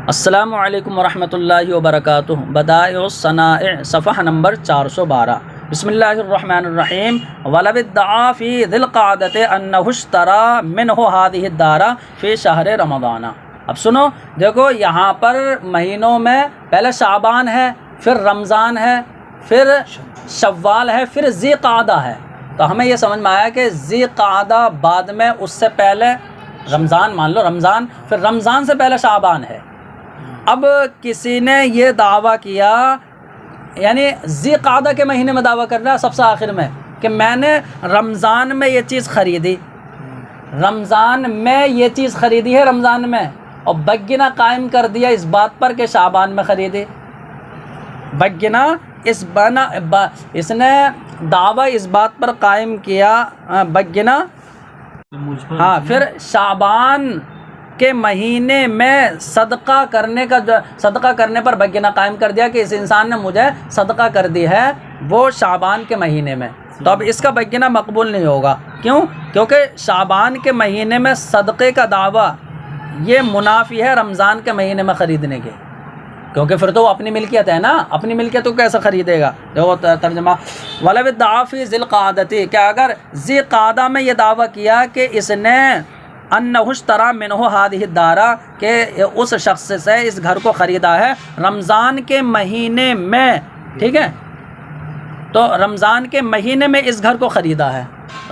السلام علیکم ورحمۃ اللہ وبرکاتہ۔ بدائع الصنائع صفحہ نمبر 412۔ بسم اللہ الرحمن الرحیم۔ ولو ادعا فی ذی القعدۃ انہ اشتری منہ ہذہ الدار فی شہر رمضان۔ اب سنو، دیکھو یہاں پر مہینوں میں پہلے شعبان ہے، پھر رمضان ہے، پھر شوال ہے، پھر ذی قعدہ ہے۔ تو ہمیں یہ سمجھ میں آیا کہ ذی قعدہ بعد میں، اس سے پہلے رمضان، مان لو رمضان، پھر رمضان سے پہلے شعبان ہے۔ اب کسی نے یہ دعویٰ کیا، یعنی ذی قعدہ کے مہینے میں دعویٰ کر رہا ہے سب سے آخر میں، کہ میں نے رمضان میں یہ چیز خریدی، رمضان میں یہ چیز خریدی ہے رمضان میں، اور بگینہ قائم کر دیا اس بات پر کہ شعبان میں خریدی۔ بگینہ اس نے دعویٰ اس بات پر قائم کیا، بگینہ ہاں، پھر شعبان کے مہینے میں صدقہ کرنے پر بگینہ قائم کر دیا کہ اس انسان نے مجھے صدقہ کر دی ہے وہ شعبان کے مہینے میں، تو اب اس کا بگینہ مقبول نہیں ہوگا۔ کیوں؟ کیونکہ شعبان کے مہینے میں صدقے کا دعویٰ یہ منافی ہے رمضان کے مہینے میں خریدنے کے، کیونکہ پھر تو وہ اپنی ملکیت ہے نا، اپنی ملکیت تو کیسے خریدے گا؟ دیکھو ترجمہ، وَلَوِ ادَّعَا فِي ذِي الْقَعْدَةِ، کہ اگر ذی قعدہ میں یہ دعویٰ کیا کہ اس نے انہ اشتری منہ ہذہ الدار، کہ اس شخص سے اس گھر کو خریدا ہے رمضان کے مہینے میں، ٹھیک ہے، تو رمضان کے مہینے میں اس گھر کو خریدا ہے،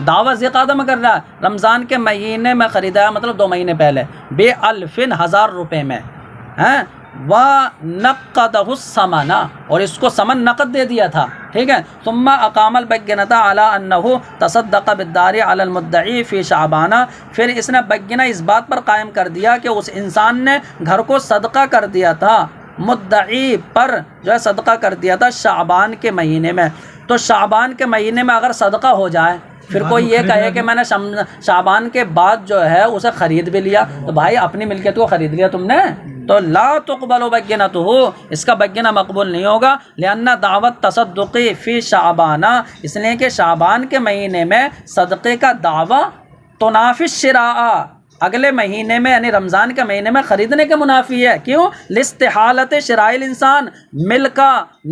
دعویٰ ذی قعدہ میں کر رہا ہے رمضان کے مہینے میں خریدا ہے، مطلب 2 مہینے پہلے، ب1000 روپے میں، ہیں، وَنَقَّدَهُ الثَّمَنَ، اور اس کو ثمن نقد دے دیا تھا، ٹھیک ہے، ثُمَّ أَقَامَ الْبَيِّنَةَ عَلَىٰ أَنَّهُ تَصَدَّقَ بِالدَّارِ عَلَى الْمُدَّعِي فِي شَعْبَانَ، پھر اس نے بگینہ اس بات پر قائم کر دیا کہ اس انسان نے گھر کو صدقہ کر دیا تھا، مدعی پر جو ہے صدقہ کر دیا تھا شعبان کے مہینے میں۔ تو شعبان کے مہینے میں اگر صدقہ ہو جائے، پھر کوئی یہ کہے کہ میں نے شعبان کے بعد جو ہے اسے خرید بھی لیا، تو بھائی اپنی ملکیت کو خرید لیا تم نے، تو لا تقبل بگینتہ، اس کا بگینہ مقبول نہیں ہوگا، لأن دعوت تصدقی فی شعبان، اس لیے کہ شعبان کے مہینے میں صدقے کا دعویٰ تنافی الشراء، اگلے مہینے میں یعنی رمضان کے مہینے میں خریدنے کے منافی ہے۔ کیوں؟ لاستحالۃ شراء الانسان ملک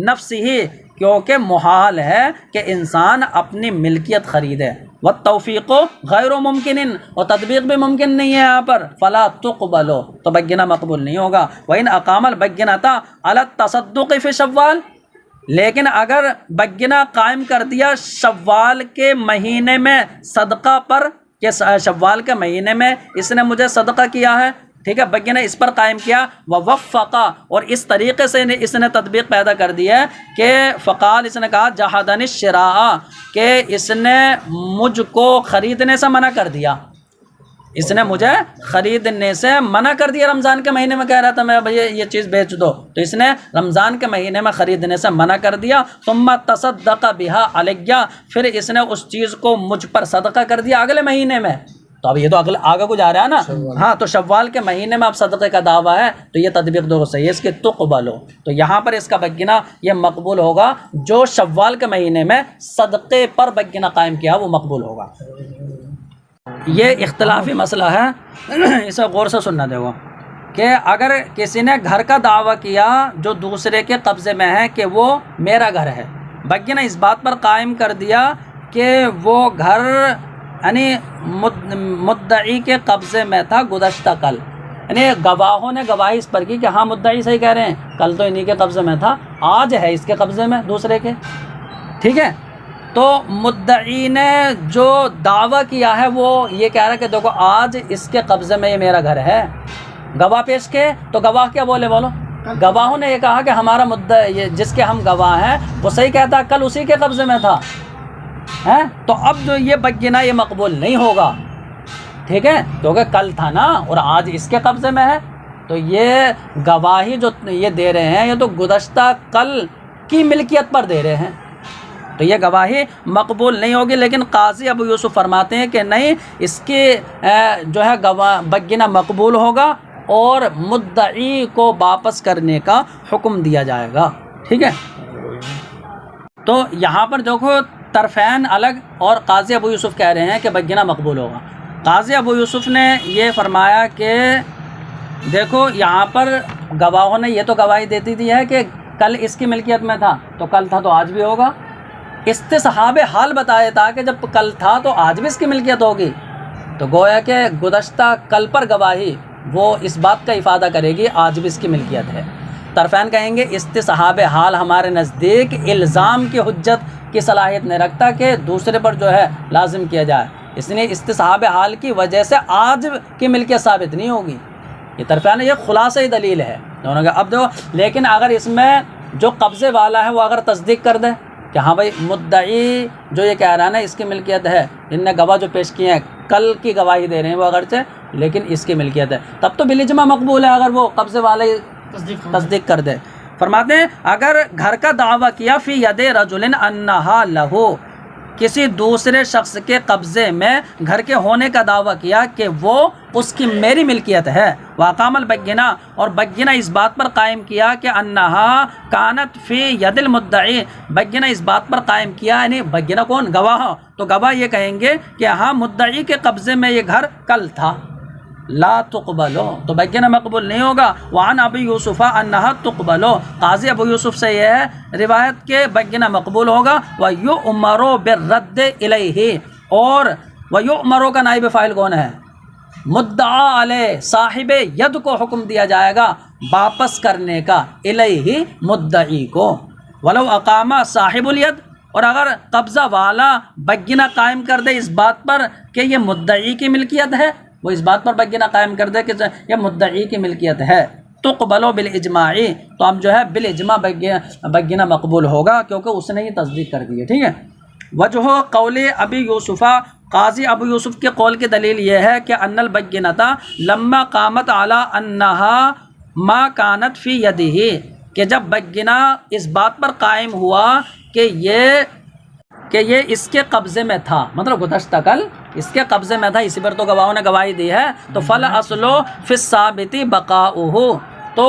نفسہ، کیونکہ محال ہے کہ انسان اپنی ملکیت خریدے، والتوفیق غیر ممکن، اور تطبیق بھی ممکن نہیں ہے یہاں پر، فلا تقبل، تو بگینہ مقبول نہیں ہوگا۔ وَإِنْ أَقَامَ الْبَيِّنَةَ عَلَى التَّصَدُّقِ فِي شَوَّالٍ، لیکن اگر بگینہ قائم کر دیا شوال کے مہینے میں صدقہ پر، کہ شوال کے مہینے میں اس نے مجھے صدقہ کیا ہے، ٹھیک ہے، بگینہ اس پر قائم کیا، ووفق، اور اس طریقے سے اس نے تطبیق پیدا کر دی ہے کہ فقال، اس نے کہا جحدنی الشراء، کہ اس نے مجھ کو خریدنے سے منع کر دیا، اس نے مجھے خریدنے سے منع کر دیا، رمضان کے مہینے میں کہہ رہا تھا میں بھائی یہ چیز بیچ دو، تو اس نے رمضان کے مہینے میں خریدنے سے منع کر دیا، ثم تصدق بها علیہ، پھر اس نے اس چیز کو مجھ پر صدقہ کر دیا اگلے مہینے میں، تو اب یہ تو آگے کو جا رہا ہے نا، ہاں، تو شوال کے مہینے میں اب صدقے کا دعویٰ ہے، تو یہ تطبیق درست صحیح ہے، اس کی تقبل ہو، تو یہاں پر اس کا بگینہ یہ مقبول ہوگا، جو شوال کے مہینے میں صدقے پر بگینہ قائم کیا وہ مقبول ہوگا۔ یہ اختلافی مسئلہ ہے، اسے غور سے سننا دے گا، کہ اگر کسی نے گھر کا دعویٰ کیا جو دوسرے کے قبضے میں ہے کہ وہ میرا گھر ہے، بگینہ اس بات پر قائم کر دیا کہ وہ گھر یعنی مدعی کے قبضے میں تھا گزشتہ کل، یعنی گواہوں نے گواہی اس پر کی کہ ہاں مدعی صحیح کہہ رہے ہیں، کل تو انہی کے قبضے میں تھا، آج ہے اس کے قبضے میں دوسرے کے، ٹھیک ہے، تو مدعی نے جو دعویٰ کیا ہے وہ یہ کہہ رہا ہے کہ دیکھو آج اس کے قبضے میں یہ میرا گھر ہے، گواہ پیش کے، تو گواہ کیا بولے، بولو، گواہوں نے یہ کہا کہ ہمارا مدعی جس کے ہم گواہ ہیں وہ صحیح کہتا ہے کل اسی کے قبضے میں تھا، تو اب جو یہ بگینہ یہ مقبول نہیں ہوگا، ٹھیک ہے، کیونکہ کل تھا نا اور آج اس کے قبضے میں ہے، تو یہ گواہی جو یہ دے رہے ہیں یہ تو گزشتہ کل کی ملکیت پر دے رہے ہیں، تو یہ گواہی مقبول نہیں ہوگی۔ لیکن قاضی ابو یوسف فرماتے ہیں کہ نہیں، اس کی جو ہے بگینہ مقبول ہوگا اور مدعی کو واپس کرنے کا حکم دیا جائے گا، ٹھیک ہے۔ تو یہاں پر دیکھو طرفین الگ، اور قاضی ابو یوسف کہہ رہے ہیں کہ بگینہ مقبول ہوگا۔ قاضی ابو یوسف نے یہ فرمایا کہ دیکھو یہاں پر گواہوں نے یہ تو گواہی دیتی تھی ہے کہ کل اس کی ملکیت میں تھا تو کل تھا تو آج بھی ہوگا، استصحاب حال بتایا تھا کہ جب کل تھا تو آج بھی اس کی ملکیت ہوگی، تو گویا کہ گزشتہ کل پر گواہی وہ اس بات کا افادہ کرے گی آج بھی اس کی ملکیت ہے۔ طرفین کہیں گے استصحاب حال ہمارے نزدیک الزام کی حجت کی صلاحیت نہیں رکھتا کہ دوسرے پر جو ہے لازم کیا جائے، اس لیے استصحاب حال کی وجہ سے آج کی ملکیت ثابت نہیں ہوگی۔ یہ طرفین یہ خلاصہ دلیل ہے دونوں کا۔ اب دو لیکن اگر اس میں جو قبضے والا ہے وہ اگر تصدیق کر دے کہ ہاں بھائی مدعی جو یہ کہہ رہا ہے نا اس کی ملکیت ہے، ان نے گواہ جو پیش کیے ہیں کل کی گواہی دے رہے ہیں وہ اگرچہ لیکن اس کی ملکیت ہے، تب تو بالاجماع مقبول ہے اگر وہ قبضے والا تصدیق کر دے۔ فرماتے ہیں اگر گھر کا دعویٰ کیا فی ید رجل انہا لہو، کسی دوسرے شخص کے قبضے میں گھر کے ہونے کا دعویٰ کیا کہ وہ اس کی میری ملکیت ہے، واقام البینہ، اور بینہ اس بات پر قائم کیا کہ انہا کانت فی ید المدعی، بینہ اس بات پر قائم کیا، یعنی بینہ کون؟ گواہ، تو گواہ یہ کہیں گے کہ ہاں مدعی کے قبضے میں یہ گھر کل تھا، لا تقبلو، تو بینہ مقبول نہیں ہوگا۔ وعن ابی یوسف انہا تقبلو، قاضی ابو یوسف سے یہ ہے روایت کے بینہ مقبول ہوگا۔ ویؤمر بالرد الیہ، اور ویؤمر کا نائب فاعل کون ہے؟ مدعا علیہ، صاحب ید کو حکم دیا جائے گا واپس کرنے کا، الیہ مدعی کو، ولو اقام صاحب الید، اور اگر قبضہ والا بینہ قائم کر دے اس بات پر کہ یہ مدعی کی ملکیت ہے، وہ اس بات پر بینہ قائم کر دے کہ یہ مدعی کی ملکیت ہے، تو قبلو بالاجماعی، تو اب جو ہے بالاجماع بینہ مقبول ہوگا کیونکہ اس نے یہ تصدیق کر دی ہے، ٹھیک ہے۔ وجہ قول ابی یوسف، قاضی ابو یوسف کے قول کی دلیل یہ ہے کہ ان البینۃ لما قامت علی انہا ما کانت فی یدہ، کہ جب بینہ اس بات پر قائم ہوا کہ یہ اس کے قبضے میں تھا، مطلب گزشتہ کل اس کے قبضے میں تھا، اسی پر تو گواہوں نے گواہی دی ہے، تو فالاصل فی الثابت بقاؤہ، تو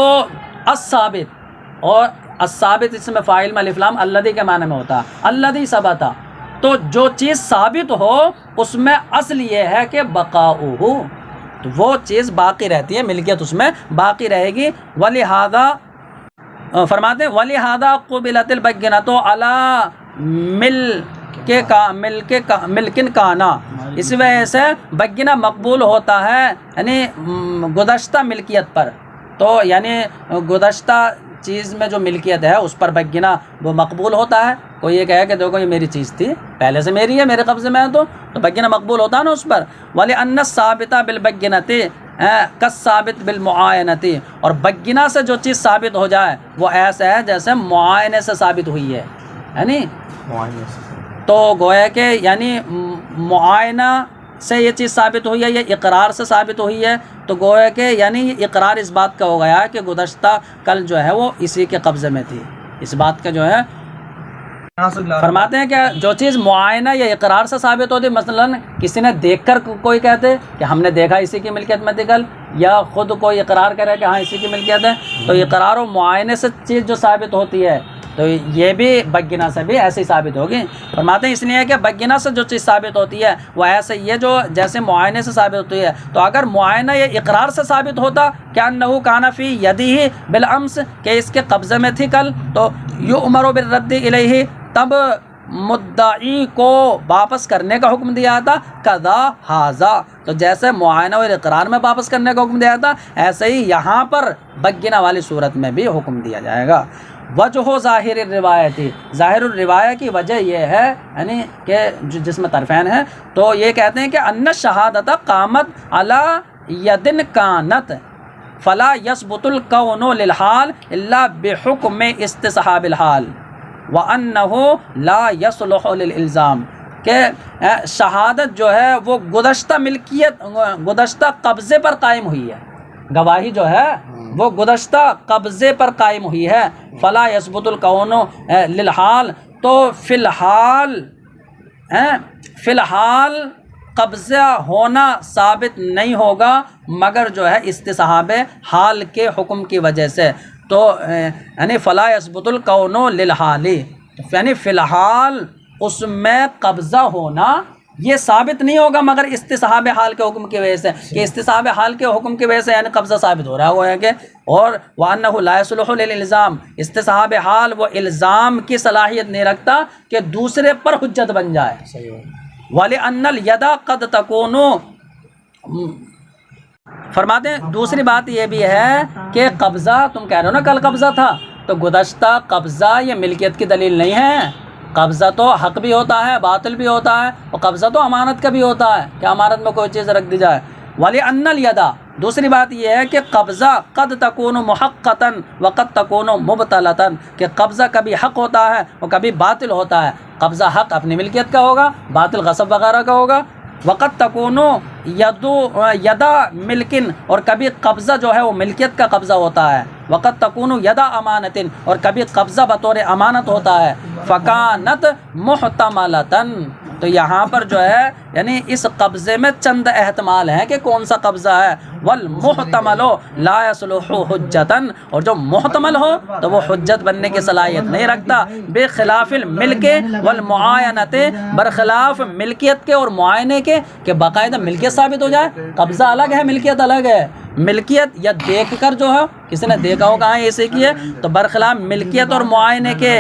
الثابت، اور الثابت اس میں فاعل میں الف لام الذی کے معنی میں ہوتا ہے، الذی ثبت، تو جو چیز ثابت ہو اس میں اصل یہ ہے کہ بقاؤہ، تو وہ چیز باقی رہتی ہے، ملکیت اس میں باقی رہے گی۔ ولہذا فرماتے ہیں ولہذا قبلت البینۃ علی ملکن کانا، اس وجہ سے بینہ مقبول ہوتا ہے یعنی گزشتہ ملکیت پر، تو یعنی گزشتہ چیز میں جو ملکیت ہے اس پر بینہ وہ مقبول ہوتا ہے۔ کوئی یہ کہے کہ دیکھو یہ میری چیز تھی، پہلے سے میری ہے، میرے قبضے میں ہے، تو بینہ مقبول ہوتا ہے نا اس پر۔ وَلِأَنَّ الثَّابِتَ بِالْبَيِّنَةِ كَالثَّابِتِ بِالْمُعَايَنَةِ، اور بینہ سے جو چیز ثابت ہو جائے وہ ایسا ہے جیسے معائنے سے ثابت ہوئی ہے، یعنی تو گویا کہ یعنی معائنہ سے یہ چیز ثابت ہوئی ہے، یہ اقرار سے ثابت ہوئی ہے، تو گویا کہ یعنی یہ اقرار اس بات کا ہو گیا کہ گزشتہ کل جو ہے وہ اسی کے قبضے میں تھی، اس بات کا جو ہے فرماتے ہیں کہ جو چیز معائنہ یا اقرار سے ثابت ہوتی، مثلا کسی نے دیکھ کر کوئی کہتے کہ ہم نے دیکھا اسی کی ملکیت میں تھی کل، یا خود کوئی اقرار کرے کہ ہاں اسی کی ملکیت ہے، تو اقرار و معائنے سے چیز جو ثابت ہوتی ہے تو یہ بھی بینہ سے بھی ایسے ہی ثابت ہوگی۔ فرماتے ہیں اس لیے کہ بینہ سے جو چیز ثابت ہوتی ہے وہ ایسے یہ جو جیسے معائنے سے ثابت ہوتی ہے، تو اگر معائنہ یا اقرار سے ثابت ہوتا کہ انہ کان فی یدہ بالامس، کہ اس کے قبضے میں تھی کل، تو یؤمر بالرد الیہ، تب مدعی کو واپس کرنے کا حکم دیا تھا، قضا حاضہ، تو جیسے معائنہ اور اقرار میں واپس کرنے کا حکم دیا تھا ایسے ہی یہاں پر بینہ والی صورت میں بھی حکم دیا جائے گا۔ وجہ ظاہر الروایتی، ظاہر الروایہ کی وجہ یہ ہے یعنی کہ جس میں طرفین ہیں، تو یہ کہتے ہیں کہ ان الشہادۃ قامت علی ید کانت فلا یثبت الکون للحال الا بحکم استصحاب الحال وَأَنَّهُ لَا يَصْلُحُ لِلْإِلْزَامِ، کہ شہادت جو ہے وہ گزشتہ ملکیت گزشتہ قبضے پر قائم ہوئی ہے، گواہی جو ہے وہ گزشتہ قبضے پر قائم ہوئی ہے، فلا یثبت الکون للحال، تو فی الحال قبضہ ہونا ثابت نہیں ہوگا مگر جو ہے استصحاب حال کے حکم کی وجہ سے، تو یعنی فلا یثبت الکون للحال، یعنی فی الحال اس میں قبضہ ہونا یہ ثابت نہیں ہوگا مگر استصحاب حال کے حکم کی وجہ سے، کہ استصحاب حال کے حکم کی وجہ سے یعنی قبضہ ثابت ہو رہا ہے وہ ہے کہ، اور وَأَنَّهُ لَا يَصْلُحُ لِلْإِلْزَامِ، استصحاب حال وہ الزام کی صلاحیت نہیں رکھتا کہ دوسرے پر حجت بن جائے۔ وَلِأَنَّ الْيَدَ قَدْ تَكُونُ، فرماتے ہیں دوسری بات یہ بھی ہے کہ قبضہ، تم کہہ رہے ہو نا کل قبضہ تھا، تو گزشتہ قبضہ یہ ملکیت کی دلیل نہیں ہے۔ قبضہ تو حق بھی ہوتا ہے، باطل بھی ہوتا ہے، اور قبضہ تو امانت کا بھی ہوتا ہے کہ امانت میں کوئی چیز رکھ دی جائے۔ وَلِأَنَّ الْيَدَ، دوسری بات یہ ہے کہ قبضہ قد تکون محقتاً وقد تکون مبطلتاً، کہ قبضہ کبھی حق ہوتا ہے اور کبھی باطل ہوتا ہے۔ قبضہ حق اپنی ملکیت کا ہوگا، باطل غصب وغیرہ کا ہوگا۔ وقت تکون یدا ملکن، اور کبھی قبضہ جو ہے وہ ملکیت کا قبضہ ہوتا ہے۔ وقت تکون یدا امانتن، اور کبھی قبضہ بطور امانت ہوتا ہے۔ فکانت محتملتن، تو یہاں پر جو ہے یعنی اس قبضے میں چند احتمال ہیں کہ کون سا قبضہ ہے۔ والمحتمل لا يصلح حجتاً، اور جو محتمل ہو تو وہ حجت بننے کی صلاحیت نہیں رکھتا۔ بخلاف الملک والمعاینت، برخلاف ملکیت کے اور معائنے کے، کہ باقاعدہ ملکیت ثابت ہو جائے۔ قبضہ الگ ہے، ملکیت الگ ہے۔ ملکیت یا دیکھ کر جو ہے کسی نے دیکھا ہو کہاں ایسے کی ہے، تو برخلاف ملکیت اور معائنے کے۔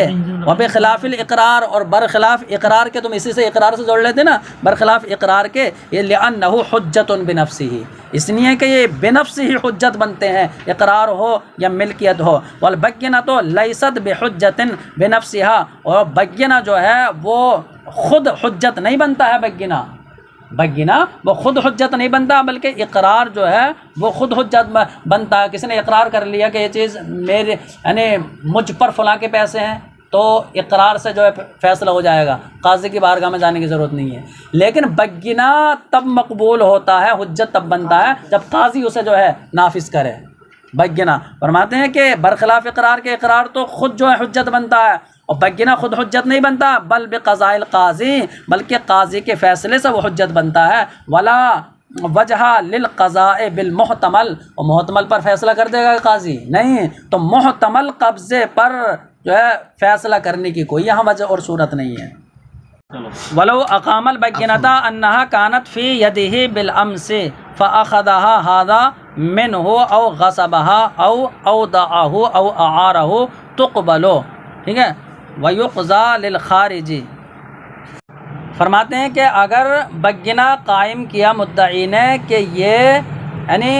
وبخلاف الاقرار، اور برخلاف اقرار کے، تم اسی سے اقرار سے جوڑ لیتے نا، برخلاف اقرار کے، یہ لأنہ حجت بنفسہ، اس لیے کہ یہ بنفس ہی حجت بنتے ہیں، اقرار ہو یا ملکیت ہو۔ والبینۃ لیست بحجت بنفسہا، اور بینہ جو ہے وہ خود حجت نہیں بنتا ہے۔ بینہ وہ خود حجت نہیں بنتا، بلکہ اقرار جو ہے وہ خود حجت بنتا ہے۔ کسی نے اقرار کر لیا کہ یہ چیز میرے یعنی مجھ پر فلاں کے پیسے ہیں، تو اقرار سے جو ہے فیصلہ ہو جائے گا، قاضی کی بارگاہ میں جانے کی ضرورت نہیں ہے۔ لیکن بینہ تب مقبول ہوتا ہے، حجت تب بنتا ہے جب قاضی اسے جو ہے نافذ کرے۔ بینہ فرماتے ہیں کہ برخلاف اقرار کے، اقرار تو خود جو ہے حجت بنتا ہے، اور بینہ خود حجت نہیں بنتا، بل بقضاء القاضی، بلکہ قاضی کے فیصلے سے وہ حجت بنتا ہے۔ ولا وجہ للقضاء بالمحتمل، اور محتمل پر فیصلہ کر دے گا قاضی نہیں، تو محتمل قبضے پر جو ہے فیصلہ کرنے کی کوئی یہاں وجہ اور صورت نہیں ہے۔ ولو اقام البینۃ انہا کانت فی یدہ بالامس فاخذها هذا منه او غصبها او اودعه او اعارہ تقبل، ٹھیک ہے۔ ویقضی للخارج، فرماتے ہیں کہ اگر بینہ قائم کیا مدعی نے کہ یہ یعنی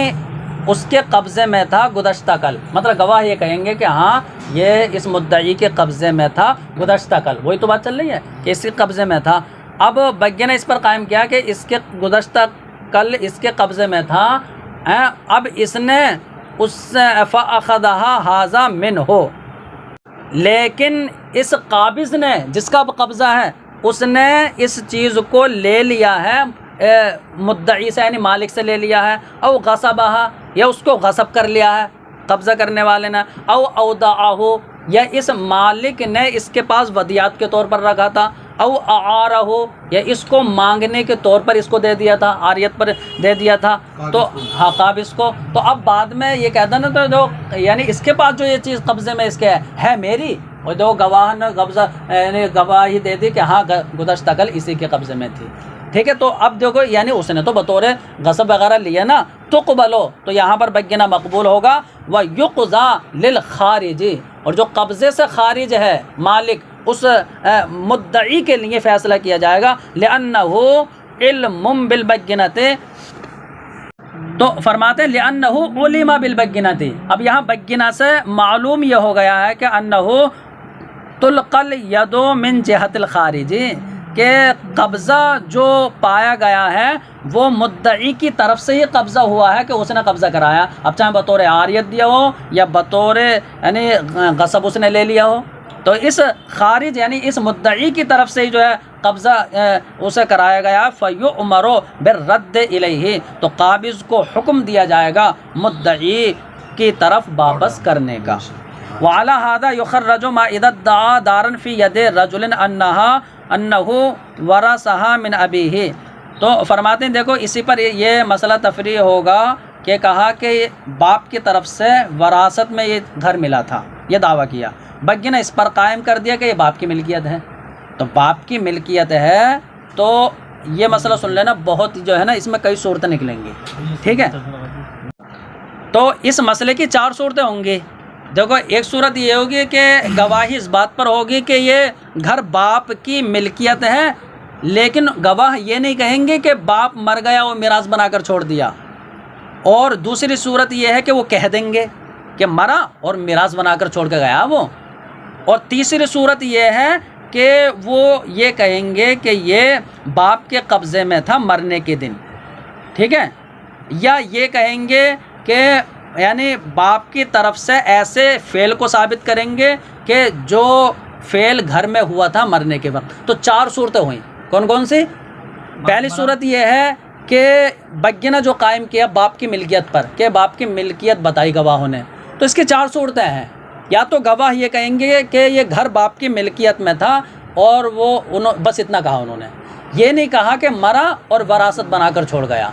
اس کے قبضے میں تھا گزشتہ کل، مطلب گواہ یہ کہیں گے کہ ہاں یہ اس مدعی کے قبضے میں تھا گزشتہ کل، وہی تو بات چل رہی ہے کہ اس کے قبضے میں تھا۔ اب بینہ اس پر قائم کیا کہ اس کے گزشتہ کل اس کے قبضے میں تھا، اب اس نے اس سے فاخذها هذا منه، لیکن اس قابض نے جس کا قبضہ ہے اس نے اس چیز کو لے لیا ہے مدعی سے، یعنی مالک سے لے لیا ہے، او غصبہ، یا اس کو غصب کر لیا ہے قبضہ کرنے والے نے، او اودعہ، یا اس مالک نے اس کے پاس ودیعت کے طور پر رکھا تھا، او اعارہ، یا اس کو مانگنے کے طور پر اس کو دے دیا تھا، عاریت پر دے دیا تھا، تو ہاں قابض کو، تو اب بعد میں یہ کہتا نا، تو جو یعنی اس کے پاس جو یہ چیز قبضے میں اس کے ہے میری، اور جو گواہ نے قبضہ یعنی گواہی دے دی کہ ہاں گزشتہ کل اسی کے قبضے میں تھی، ٹھیک ہے۔ تو اب دیکھو یعنی اس نے تو بطور غصب وغیرہ لیا نا، تقبلو، تو یہاں پر بینہ مقبول ہوگا۔ ویقضی للخارج، اور جو قبضے سے خارج ہے مالک، اس مدعی کے لیے فیصلہ کیا جائے گا، لأنہ علم بالبینۃ، تو فرماتے ہیں لأنہ علم بالبینۃ، اب یہاں بینہ سے معلوم یہ ہو گیا ہے کہ انہ تلقل ید من جہت الخارج، کہ قبضہ جو پایا گیا ہے وہ مدعی کی طرف سے ہی قبضہ ہوا ہے کہ اس نے قبضہ کرایا، اب چاہے بطور عاریت دیا ہو یا بطور یعنی غصب اس نے لے لیا ہو، تو اس خارج یعنی اس مدعی کی طرف سے ہی جو ہے قبضہ اسے کرایا گیا۔ فیؤمر بالرد الیہ، تو قابض کو حکم دیا جائے گا مدعی کی طرف واپس کرنے کا۔ وعلی ھذا یخرج ما اذا ادعى دارا فی ید رجل انہ ورثها من ابیہ، تو فرماتے ہیں دیکھو اسی پر یہ مسئلہ تفریع ہوگا کہ کہا کہ باپ کی طرف سے وراثت میں یہ گھر ملا تھا، یہ دعویٰ کیا، بینہ اس پر قائم کر دیا کہ یہ باپ کی ملکیت ہے، تو باپ کی ملکیت ہے تو یہ مسئلہ سن لینا، بہت جو ہے نا اس میں کئی صورتیں نکلیں گی، ٹھیک ہے؟ تو اس مسئلے کی 4 صورتیں ہوں گی۔ دیکھو، ایک صورت یہ ہوگی کہ گواہی اس بات پر ہوگی کہ یہ گھر باپ کی ملکیت ہے، لیکن گواہ یہ نہیں کہیں گے کہ باپ مر گیا وہ میراث بنا کر چھوڑ دیا۔ اور دوسری صورت یہ ہے کہ وہ کہہ دیں گے کہ مرا اور میراث بنا کر چھوڑ کے گیا وہ۔ اور تیسری صورت یہ ہے کہ وہ یہ کہیں گے کہ یہ باپ کے قبضے میں تھا مرنے کے دن، ٹھیک ہے؟ یا یہ کہیں گے کہ یعنی باپ کی طرف سے ایسے فعل کو ثابت کریں گے کہ جو فعل گھر میں ہوا تھا مرنے کے وقت۔ تو 4 صورتیں ہوئیں، کون کون سی؟ پہلی صورت یہ ہے کہ بگینہ جو قائم کیا باپ کی ملکیت پر، کہ باپ کی ملکیت بتائی گواہوں نے، تو اس کی 4 صورتیں ہیں۔ یا تو گواہ یہ کہیں گے کہ یہ گھر باپ کی ملکیت میں تھا اور وہ بس اتنا کہا انہوں نے، یہ نہیں کہا کہ مرا اور وراثت بنا کر چھوڑ گیا۔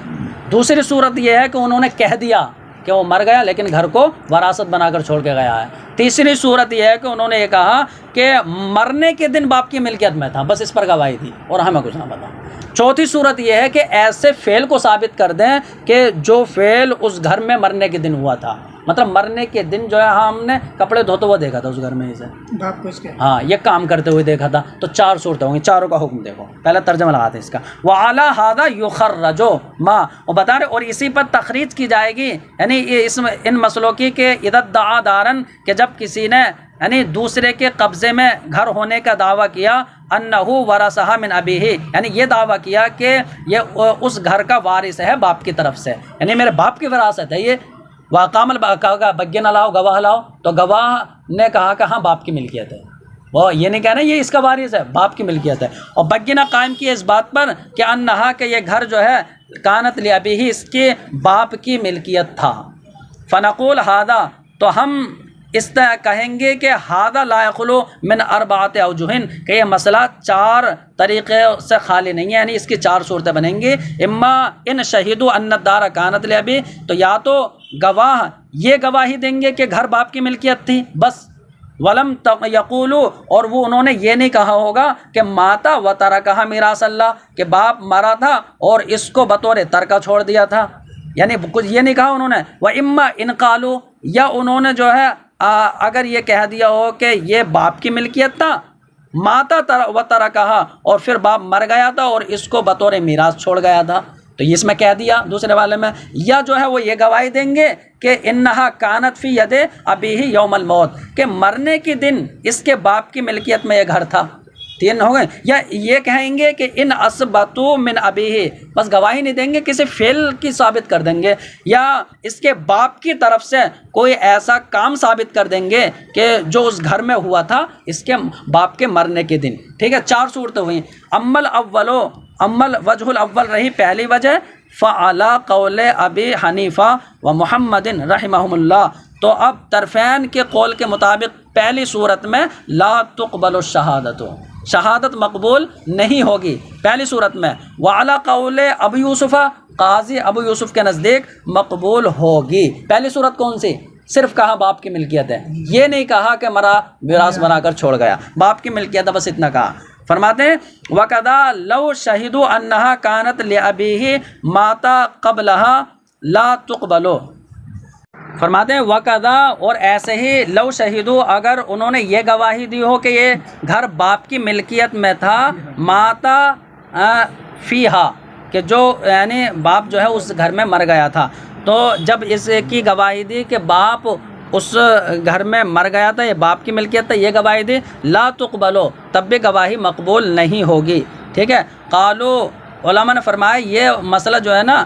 دوسری صورت یہ ہے کہ انہوں نے کہہ دیا کہ وہ مر گیا لیکن گھر کو وراثت بنا کر چھوڑ کے گیا ہے۔ تیسری صورت یہ ہے کہ انہوں نے یہ کہا کہ مرنے کے دن باپ کی ملکیت میں تھا، بس اس پر گواہی تھی اور ہمیں کچھ نہ پتا۔ چوتھی صورت یہ ہے کہ ایسے فعل کو ثابت کر دیں کہ جو فعل اس گھر میں مرنے کے دن ہوا تھا، مطلب مرنے کے دن جو ہے ہم نے کپڑے دھوتے ہوئے دیکھا تھا اس گھر میں اسے، باپ کو اس کے ہاں یہ کام کرتے ہوئے دیکھا تھا۔ تو 4 صورتیں ہوں گی، چاروں کا حکم دیکھو۔ پہلے ترجمہ لگاتے ہیں اس کا، وَعَلَى هَذَا يُخَرَّجُ مَا، وہ بتا رہے اور اسی پر تخریج کی جائے گی، یعنی ان مسئلوں کی کہ اِذَا ادَّعَىٰ دَارًا، کہ جب کسی نے یعنی دوسرے کے قبضے میں گھر ہونے کا دعویٰ کیا، انَّهُ وَرَثَهَا مِنْ أَبِيهِ، یعنی یہ دعویٰ کیا کہ یہ اس گھر کا وارث ہے باپ کی طرف سے، یعنی میرے باپ کی وراثت ہے یہ۔ وقام بگینہ لاؤ، گواہ لاؤ، تو گواہ نے کہا کہ ہاں باپ کی ملکیت ہے، وہ یہ نہیں کہنا یہ اس کا وارث ہے، باپ کی ملکیت ہے۔ اور بگینہ قائم کیا اس بات پر کہ انہا کہ یہ گھر جو ہے کانت لابیہ، اس کے باپ کی ملکیت تھا۔ فنقول ہادہ، تو ہم اس طرح کہیں گے کہ ہادہ لا یخلو من 4 اوجہ، کہ یہ مسئلہ 4 طریقے سے خالی نہیں ہے، یعنی اس کی 4 صورتیں بنیں گی۔ اما ان شہیدوا ان الدار کانت لابی، تو یا تو گواہ یہ گواہی دیں گے کہ گھر باپ کی ملکیت تھی بس، ولم یقولوا، اور وہ انہوں نے یہ نہیں کہا ہوگا کہ ماتا و ترکہ میراث اللہ، کہ باپ مرا تھا اور اس کو بطور ترکہ چھوڑ دیا تھا، یعنی کچھ یہ نہیں کہا انہوں نے۔ و اما ان قالوا، یا انہوں نے جو ہے اگر یہ کہہ دیا ہو کہ یہ باپ کی ملکیت تھا، ماتا و ترکہ، اور پھر باپ مر گیا تھا اور اس کو بطور میراث چھوڑ گیا تھا، تو اس میں کہہ دیا دوسرے والے میں۔ یا جو ہے وہ یہ گواہی دیں گے کہ انہا کانت فی ید ابیہ یوم الموت، کہ مرنے کے دن اس کے باپ کی ملکیت میں یہ گھر تھا۔ 3 ہو گئے۔ یا یہ کہیں گے کہ ان اثبتوا من ابیہ، بس گواہی نہیں دیں گے، کسی فعل کی ثابت کر دیں گے، یا اس کے باپ کی طرف سے کوئی ایسا کام ثابت کر دیں گے کہ جو اس گھر میں ہوا تھا اس کے باپ کے مرنے کے دن، ٹھیک ہے۔ 4 صورتیں ہوئیں۔ امل وجہ الاول رہی پہلی وجہ، فعلی قول ابی حنیفہ و محمد رحمہم اللہ، تو اب طرفین کے قول کے مطابق پہلی صورت میں لا تقبل الشہادت، شہادت مقبول نہیں ہوگی پہلی صورت میں۔ وعلی قول ابو یوسف، قاضی ابو یوسف کے نزدیک مقبول ہوگی۔ پہلی صورت کون سی؟ صرف کہا باپ کی ملکیت ہے، یہ نہیں کہا کہ مرا میراث بنا کر چھوڑ گیا، باپ کی ملکیت ہے بس اتنا کہا۔ فرماتے ہیں وَقَدَا لَوْ شَهِدُوا أَنَّهَا كَانَتْ لِأَبِيهِ مَاتَ قَبْلَهَا لَا تُقْبَلُ، فرماتے ہیں وَقَدَا، اور ایسے ہی لو شہیدو، اگر انہوں نے یہ گواہی دی ہو کہ یہ گھر باپ کی ملکیت میں تھا، ماتا فیہا، کہ جو یعنی باپ جو ہے اس گھر میں مر گیا تھا، تو جب اس کی گواہی دی کہ باپ اس گھر میں مر گیا تھا، یہ باپ کی ملکیت تھا، یہ گواہی دی، لا تقبلو، تب بھی گواہی مقبول نہیں ہوگی، ٹھیک ہے۔ قالو، علماء نے فرمایا یہ مسئلہ جو ہے نا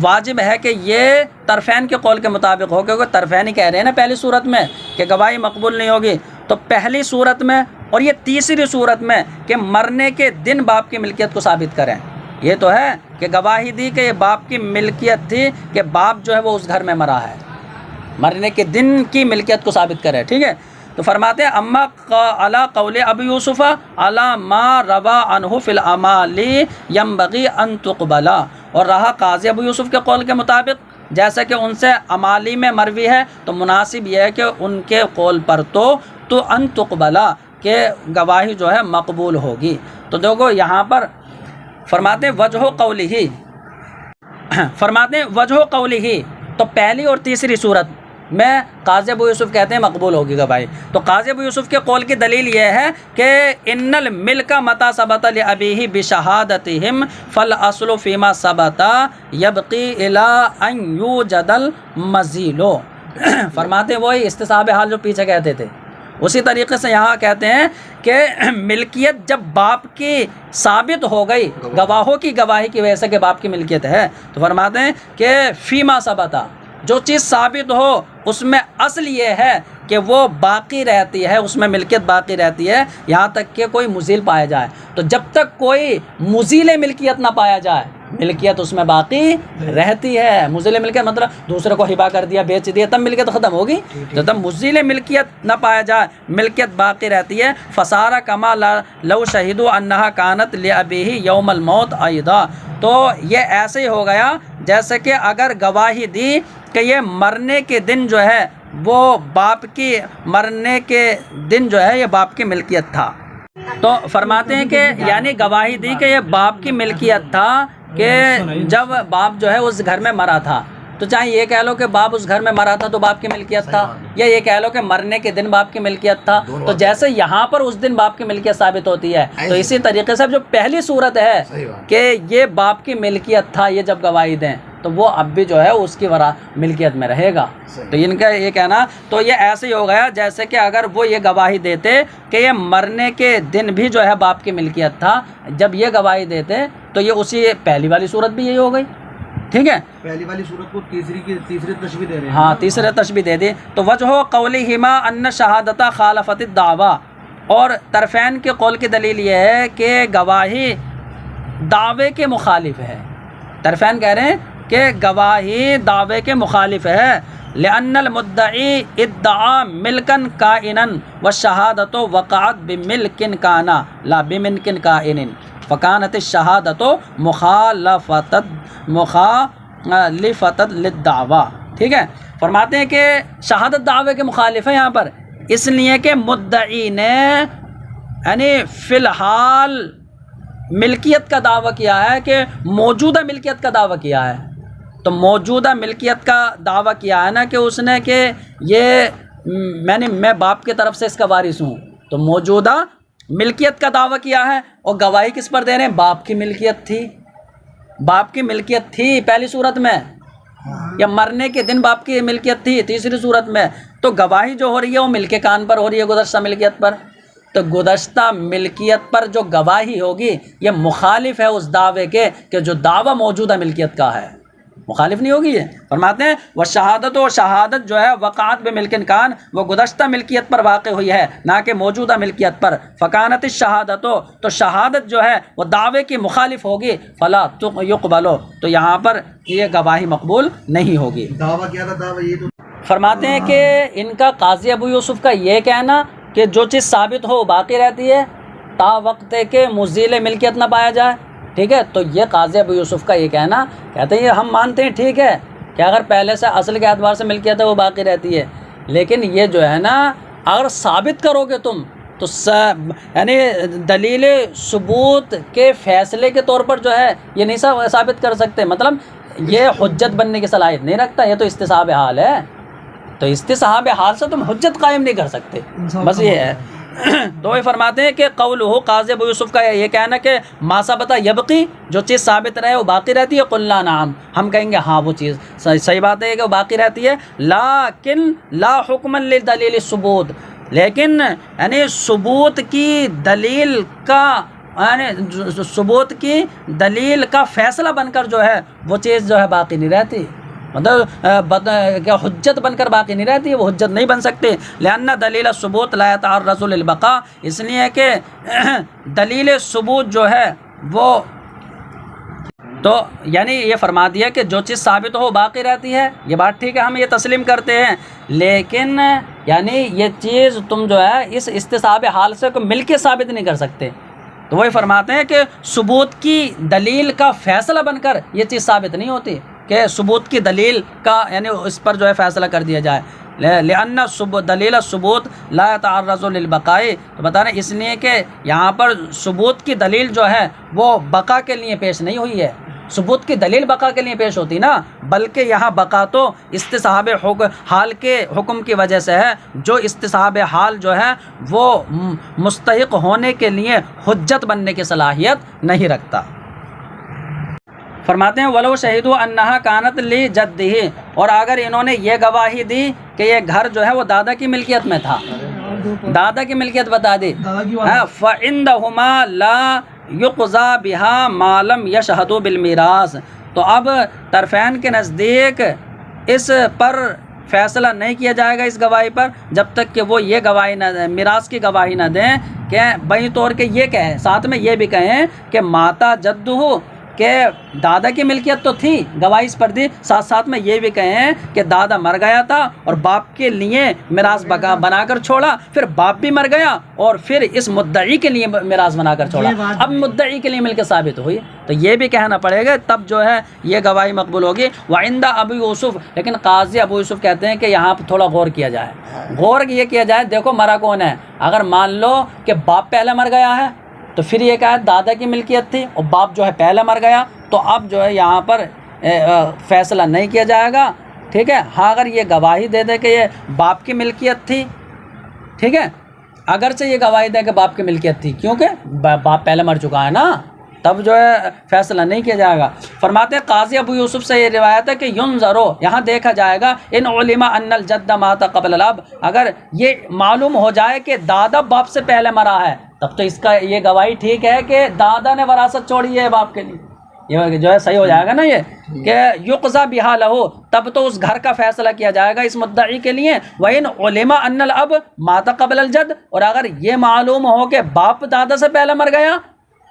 واجب ہے کہ یہ طرفین کے قول کے مطابق ہو، کیونکہ طرفین ہی کہہ رہے ہیں نا پہلی صورت میں کہ گواہی مقبول نہیں ہوگی، تو پہلی صورت میں اور یہ تیسری صورت میں کہ مرنے کے دن باپ کی ملکیت کو ثابت کریں، یہ تو ہے کہ گواہی دی کہ یہ باپ کی ملکیت تھی، کہ باپ جو ہے وہ اس گھر میں مرا ہے، مرنے کے دن کی ملکیت کو ثابت کرے، ٹھیک ہے۔ تو فرماتے ہیں اما علی قول ابو یوسف علی ما روا عنہ فی الاعمال ینبغی ان تقبل، اور رہا قاضی ابو یوسف کے قول کے مطابق جیسا کہ ان سے عمالی میں مروی ہے، تو مناسب یہ ہے کہ ان کے قول پر تو ان تقبل، کہ گواہی جو ہے مقبول ہوگی۔ تو دیکھو یہاں پر فرماتے وجہ قولہ، فرماتے وجہ قولہ، تو پہلی اور تیسری صورت میں قاضی ابو یوسف کہتے ہیں مقبول ہوگی گواہی۔ تو قاضی ابو یوسف کے قول کی دلیل یہ ہے کہ ان الملک متی ثبت لابیہ بشہادتہم فالاصل فیما ثبت یبقی الی ان یوجد المزیل۔ فرماتے ہیں وہی استصحاب حال جو پیچھے کہتے تھے، اسی طریقے سے یہاں کہتے ہیں کہ ملکیت جب باپ کی ثابت ہو گئی گواہوں کی گواہی کی وجہ سے کہ باپ کی ملکیت ہے، تو فرماتے ہیں کہ فیما ثبت، جو چیز ثابت ہو اس میں اصل یہ ہے کہ وہ باقی رہتی ہے، اس میں ملکیت باقی رہتی ہے یہاں تک کہ کوئی مزیل پایا جائے۔ تو جب تک کوئی مزیل ملکیت نہ پایا جائے ملکیت اس میں باقی رہتی ہے۔ مزیل ملکیت مطلب دوسرے کو ہبہ کر دیا، بیچ دیا، تب ملکیت ختم ہوگی۔ تو تب مزیل ملکیت نہ پایا جائے ملکیت باقی رہتی ہے۔ فصار کما لو شہدوا انہا کانت لابیہ یوم الموت ایضا، تو یہ ایسے ہی ہو گیا جیسے کہ اگر گواہی دی کہ یہ مرنے کے دن جو ہے وہ باپ کی، مرنے کے دن جو ہے یہ باپ کی ملکیت تھا۔ تو فرماتے ہیں کہ یعنی گواہی دی کہ یہ باپ کی ملکیت تھا کہ جب باپ جو ہے اس گھر میں مرا تھا، تو چاہے یہ کہہ لو کہ باپ اس گھر میں مرا تھا تو باپ کی ملکیت تھا، یا یہ کہہ لو کہ مرنے کے دن باپ کی ملکیت تھا۔ تو جیسے یہاں پر اس دن باپ کی ملکیت ثابت ہوتی ہے، تو اسی طریقے سے جو پہلی صورت ہے کہ یہ باپ کی ملکیت تھا، یہ جب گواہی دیں تو وہ اب بھی جو ہے اس کی ورا ملکیت میں رہے گا۔ تو ان کا یہ کہنا تو یہ ایسے ہی ہو گیا جیسے کہ اگر وہ یہ گواہی دیتے کہ یہ مرنے کے دن بھی جو ہے باپ کی ملکیت تھا، جب یہ گواہی دیتے تو یہ اسی پہلی والی صورت بھی یہی ہو گئی۔ ٹھیک ہے، پہلی والی صورت کو تیسری تشبیہ دے رہے ہیں۔ ہاں تیسرے تشبیہ دے دی۔ تو وجہ قولہما ان شہادت خالفت الدعوی، اور طرفین کے قول کی دلیل یہ ہے کہ گواہی دعوے کے مخالف ہے۔ طرفین کہہ رہے ہیں کہ گواہی دعوے کے مخالف ہے، لأن المدعی ادعا ملکا کائنا والشہادت وقعت بملک کانا لا بملک کائن فکانت الشہادت مخالفت للدعوی۔ ٹھیک ہے، فرماتے ہیں کہ شہادت دعوے کے مخالف ہے یہاں پر، اس لیے کہ مدعی نے یعنی فی الحال ملکیت کا دعویٰ کیا ہے، کہ موجودہ ملکیت کا دعویٰ کیا ہے۔ تو موجودہ ملکیت کا دعویٰ کیا ہے نا کہ اس نے کہ یہ میں باپ کی طرف سے اس کا وارث ہوں، تو موجودہ ملکیت کا دعویٰ کیا ہے، اور گواہی کس پر دے رہے ہیں؟ باپ کی ملکیت تھی، باپ کی ملکیت تھی پہلی صورت میں، یا مرنے کے دن باپ کی ملکیت تھی تیسری صورت میں۔ تو گواہی جو ہو رہی ہے وہ ملک کان پر ہو رہی ہے گزشتہ ملکیت پر، تو گزشتہ ملکیت پر جو گواہی ہوگی یہ مخالف ہے اس دعوے کے کہ جو دعویٰ موجودہ ملکیت کا ہے، مخالف نہیں ہوگی۔ یہ فرماتے ہیں وہ شہادت، و شہادت جو ہے وقعت بملک کان، وہ گزشتہ ملکیت پر واقع ہوئی ہے نہ کہ موجودہ ملکیت پر۔ فکانت الشہادت، تو شہادت جو ہے وہ دعوے کی مخالف ہوگی، فلا یقبل، تو یہاں پر یہ گواہی مقبول نہیں ہوگی۔ دعویٰ کیا تھا؟ دعویٰ یہ تو فرماتے ہیں کہ ان کا قاضی ابو یوسف کا یہ کہنا کہ جو چیز ثابت ہو باقی رہتی ہے تا وقت کہ مزیل ملکیت نہ پایا جائے۔ ٹھیک ہے، تو یہ قاضی ابو یوسف کا یہ کہنا، کہتے ہیں یہ ہم مانتے ہیں ٹھیک ہے کہ اگر پہلے سے اصل کے اعتبار سے ملکیت ہے وہ باقی رہتی ہے، لیکن یہ جو ہے نا اگر ثابت کرو گے تم تو یعنی دلیل ثبوت کے فیصلے کے طور پر جو ہے یہ نہیں ثابت کر سکتے، مطلب یہ حجت بننے کی صلاحیت نہیں رکھتا، یہ تو استصحاب حال ہے، تو استصحاب حال سے تم حجت قائم نہیں کر سکتے، بس یہ ہے۔ تو یہ فرماتے ہیں کہ قولہ، قاضی ابو یوسف کا یہ کہنا کہ ما ثبت یبقی، جو چیز ثابت رہے وہ باقی رہتی ہے، قلنا نعم، ہم کہیں گے ہاں وہ چیز صحیح بات ہے کہ وہ باقی رہتی ہے، لیکن لا حکم للدلیل الثبوت، لیکن یعنی ثبوت کی دلیل کا یعنی ثبوت کی دلیل کا فیصلہ بن کر جو ہے وہ چیز جو ہے باقی نہیں رہتی، مطلب کیا حجت بن کر باقی نہیں رہتی، وہ حجت نہیں بن سکتی۔ لأن دلیل ثبوت لا يتعرض للبقاء، اس لیے کہ دلیل ثبوت جو ہے وہ تو یعنی یہ فرما دیا کہ جو چیز ثابت ہو باقی رہتی ہے، یہ بات ٹھیک ہے، ہم یہ تسلیم کرتے ہیں، لیکن یعنی یہ چیز تم جو ہے اس استصحاب حال سے کوئی مل کے ثابت نہیں کر سکتے۔ تو وہی فرماتے ہیں کہ ثبوت کی دلیل کا فیصلہ بن کر یہ چیز ثابت نہیں ہوتی، کہ ثبوت کی دلیل کا یعنی اس پر جو ہے فیصلہ کر دیا جائے، لأن دلیل ثبوت لا يتعرض للبقاء، تو بتا رہے اس لیے کہ یہاں پر ثبوت کی دلیل جو ہے وہ بقا کے لیے پیش نہیں ہوئی ہے، ثبوت کی دلیل بقا کے لیے پیش ہوتی نا، بلکہ یہاں بقا تو استصحاب حال کے حکم کی وجہ سے ہے، جو استصحاب حال جو ہے وہ مستحق ہونے کے لیے حجت بننے کی صلاحیت نہیں رکھتا۔ فرماتے ہیں وَلَوْ شَهِدُوا أَنَّهَا كَانَتْ لِجَدِّهِ، اور اگر انہوں نے یہ گواہی دی کہ یہ گھر جو ہے وہ دادا کی ملکیت میں تھا، دادا کی ملکیت بتا دی، فَعِنْدَهُمَا لَا يُقْضَى بِهَا مَا لَمْ يَشْهَدُوا بِالْمِيرَاثِ، تو اب طرفین کے نزدیک اس پر فیصلہ نہیں کیا جائے گا اس گواہی پر جب تک کہ وہ یہ گواہی نہ دیں، میراث کی گواہی نہ دیں، کہ بہی طور کے یہ کہیں، ساتھ میں یہ بھی کہیں کہ ماتا جدہ، کہ دادا کی ملکیت تو تھی، گواہی اس پر دی، ساتھ ساتھ میں یہ بھی کہیں کہ دادا مر گیا تھا اور باپ کے لیے میراث بنا کر چھوڑا، پھر باپ بھی مر گیا اور پھر اس مدعی کے لیے میراث بنا کر چھوڑا، اب مدعی کے لیے ملکیت ثابت ہوئی، تو یہ بھی کہنا پڑے گا، تب جو ہے یہ گواہی مقبول ہوگی۔ وعند ابو یوسف، لیکن قاضی ابو یوسف کہتے ہیں کہ یہاں پہ تھوڑا غور کیا جائے، غور یہ کیا جائے، دیکھو مرا کون ہے، اگر مان لو کہ باپ پہلے مر گیا ہے تو پھر یہ کہا دادا کی ملکیت تھی اور باپ جو ہے پہلے مر گیا، تو اب جو ہے یہاں پر فیصلہ نہیں کیا جائے گا، ٹھیک ہے۔ ہاں اگر یہ گواہی دے دے کہ یہ باپ کی ملکیت تھی، ٹھیک ہے، اگرچہ یہ گواہی دے کہ باپ کی ملکیت تھی، کیونکہ باپ پہلے مر چکا ہے نا، تب جو ہے فیصلہ نہیں کیا جائے گا۔ فرماتے ہیں قاضی ابو یوسف سے یہ روایت ہے کہ ینظرو، یہاں دیکھا جائے گا، ان علم ان الجد مات قبل الاب، اگر یہ معلوم ہو جائے کہ دادا باپ سے پہلے مرا ہے تب تو اس کا یہ گواہی ٹھیک ہے کہ دادا نے وراثت چھوڑی ہے باپ کے لیے، یہ جو ہے صحیح ہو جائے گا نا، یہ کہ یقضى بها له، تب تو اس گھر کا فیصلہ کیا جائے گا اس مدعی کے لیے۔ وَإِنْ عُلِمَ أَنَّ الْأَبَ مَاتَ قَبْلَ الْجَدِّ، اور اگر یہ معلوم ہو کہ باپ دادا سے پہلے مر گیا،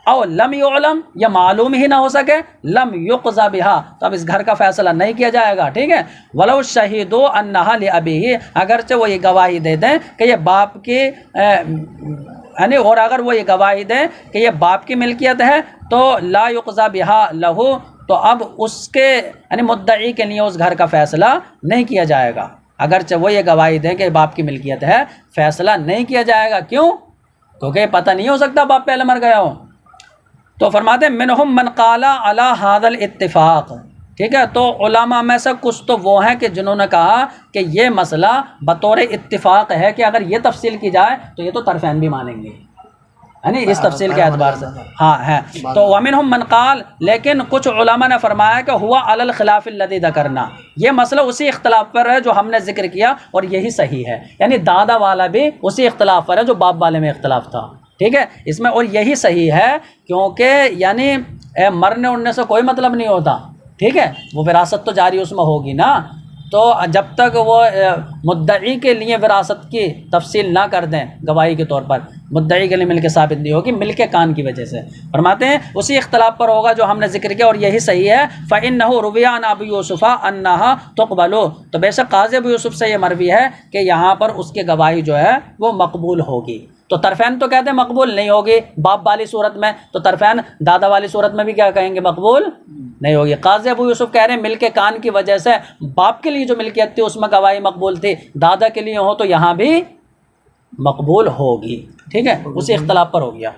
او لم يعلم، یا معلوم ہی نہ ہو سکے، لم يقضى بها، تو اب اس گھر کا فیصلہ نہیں کیا جائے گا، ٹھیک ہے۔ وَلَوْ شَهِدُوا أَنَّهَا لِأَبِيهِ، اگرچہ وہ یہ گواہی دے دیں کہ یہ باپ کی یعنی، اور اگر وہ یہ گواہی دیں کہ یہ باپ کی ملکیت ہے تو لا يقضى بها له، تو اب اس کے یعنی مدعی کے لیے اس گھر کا فیصلہ نہیں کیا جائے گا، اگرچہ وہ یہ گواہی دیں کہ باپ کی ملکیت ہے، فیصلہ نہیں کیا جائے گا، کیوں؟ کیونکہ پتہ نہیں ہو سکتا باپ پہلے مر گیا ہو۔ تو فرماتے ہیں منہم من قال علی ھذا الاتفاق، ٹھیک ہے، تو علماء میں سے کچھ تو وہ ہیں کہ جنہوں نے کہا کہ یہ مسئلہ بطور اتفاق ہے، کہ اگر یہ تفصیل کی جائے تو یہ تو طرفین بھی مانیں گے، یعنی اس تفصیل کے اعتبار سے، ہاں ہے۔ تو ومنہم من قال، لیکن کچھ علماء نے فرمایا کہ ہوا علی الخلاف الذی ذکرنا، یہ مسئلہ اسی اختلاف پر ہے جو ہم نے ذکر کیا اور یہی صحیح ہے، یعنی دادا والا بھی اسی اختلاف پر ہے جو باپ والے میں اختلاف تھا، ٹھیک ہے، اس میں، اور یہی صحیح ہے، کیونکہ یعنی مرنے اڑنے سے کوئی مطلب نہیں ہوتا، ٹھیک ہے، وہ وراثت تو جاری اس میں ہوگی نا، تو جب تک وہ مدعی کے لیے وراثت کی تفصیل نہ کر دیں گواہی کے طور پر، مدعی کے لیے مل کے ثابت نہیں ہوگی، مل کے کان کی وجہ سے، فرماتے ہیں اسی اختلاف پر ہوگا جو ہم نے ذکر کیا اور یہی صحیح ہے۔ فَإِنَّهُ رُوِيَ عَنْ أَبِي يُوسُفَ أَنَّهَا تُقْبَلُ، تو بے شک قاضی ابو یوسف سے یہ مروی ہے کہ یہاں پر اس کی گواہی جو ہے وہ مقبول ہوگی۔ تو طرفین تو کہتے ہیں مقبول نہیں ہوگی باپ والی صورت میں، تو طرفین دادا والی صورت میں بھی کیا کہیں گے، مقبول نہیں ہوگی۔ قاضی ابو یوسف کہہ رہے ہیں مل کے کان کی وجہ سے باپ کے لیے جو ملکیت تھی اس میں گواہی مقبول تھی، دادا کے لیے ہو تو یہاں بھی مقبول ہوگی، ٹھیک ہے، اسی اختلاف پر ہو گیا۔